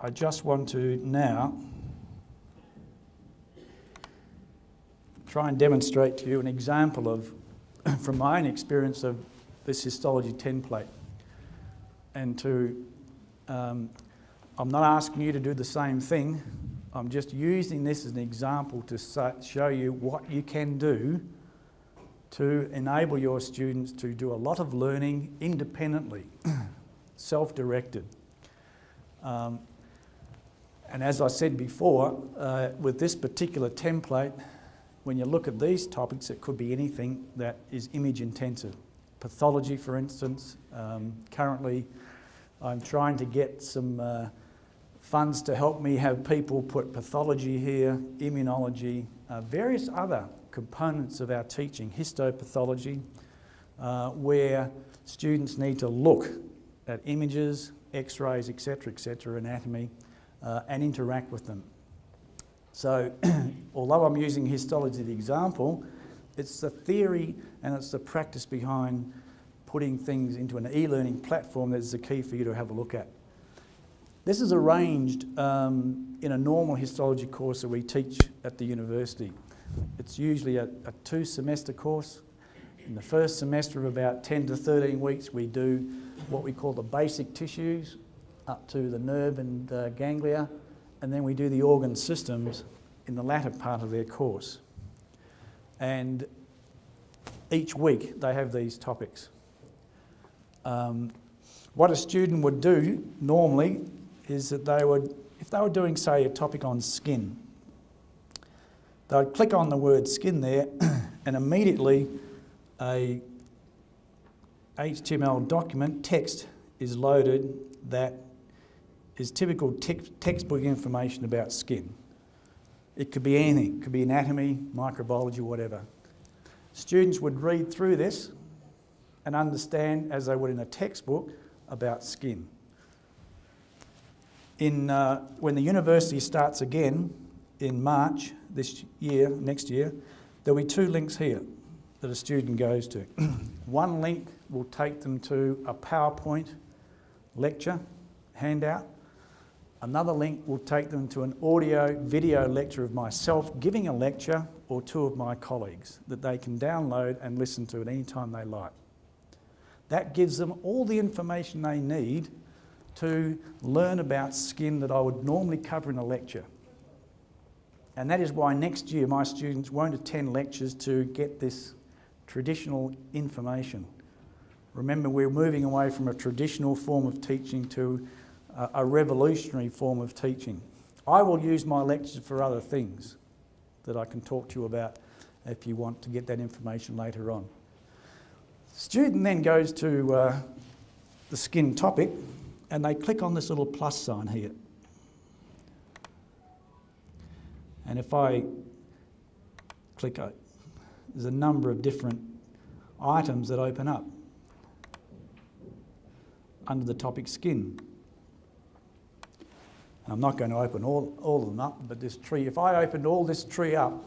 I just want to now try and demonstrate to you an example of, from my own experience, of this histology template. And I'm not asking you to do the same thing. I'm just using this as an example to show you what you can do to enable your students to do a lot of learning independently, self-directed. And as I said before, with this particular template, when you look at these topics, it could be anything that is image intensive. Pathology, for instance. Currently, I'm trying to get some funds to help me have people put pathology here, immunology, various other components of our teaching, histopathology, where students need to look at images, x-rays, etc., anatomy, and interact with them. So, although I'm using histology as the example, it's the theory and it's the practice behind putting things into an e-learning platform that is the key for you to have a look at. This is arranged in a normal histology course that we teach at the university. It's usually a 2-semester course. In the first semester of about 10 to 13 weeks, we do what we call the basic tissues up to the nerve and ganglia, and then we do the organ systems in the latter part of their course. And each week they have these topics. What a student would do normally is that they would, if they were doing, say, a topic on skin, they would click on the word skin there and immediately a HTML document, text, is loaded that is typical textbook information about skin. It could be anything. It could be anatomy, microbiology, whatever. Students would read through this and understand, as they would in a textbook, about skin. When the university starts again in March next year, there'll be 2 links here that a student goes to. One link will take them to a PowerPoint lecture handout. Another link will take them to an audio-video lecture of myself giving a lecture, or 2 of my colleagues that they can download and listen to at any time they like. That gives them all the information they need to learn about skin that I would normally cover in a lecture. And that is why next year my students won't attend lectures to get this traditional information. Remember, we're moving away from a traditional form of teaching to a revolutionary form of teaching. I will use my lectures for other things that I can talk to you about if you want to get that information later on. The student then goes to the skin topic and they click on this little plus sign here. And if I click, there's a number of different items that open up under the topic skin. And I'm not going to open all of them up, but this tree, if I opened all this tree up,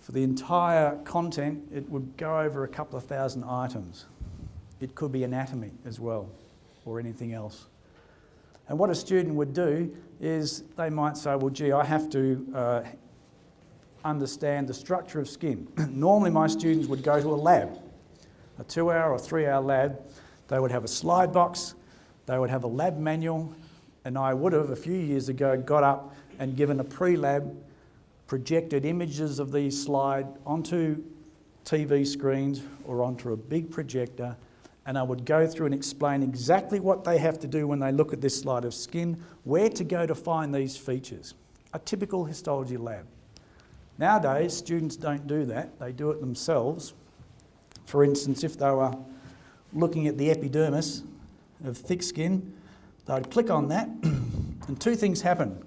for the entire content, it would go over a couple of thousand items. It could be anatomy as well, or anything else. And what a student would do is they might say, well, gee, I have to understand the structure of skin. Normally my students would go to a lab, a 2-hour or 3-hour lab. They would have a slide box, they would have a lab manual, and I would have, a few years ago, got up and given a pre-lab, projected images of these slides onto TV screens or onto a big projector, and I would go through and explain exactly what they have to do when they look at this slide of skin, where to go to find these features. A typical histology lab. Nowadays, students don't do that. They do it themselves. For instance, if they were looking at the epidermis of thick skin, they'd click on that and 2 things happen.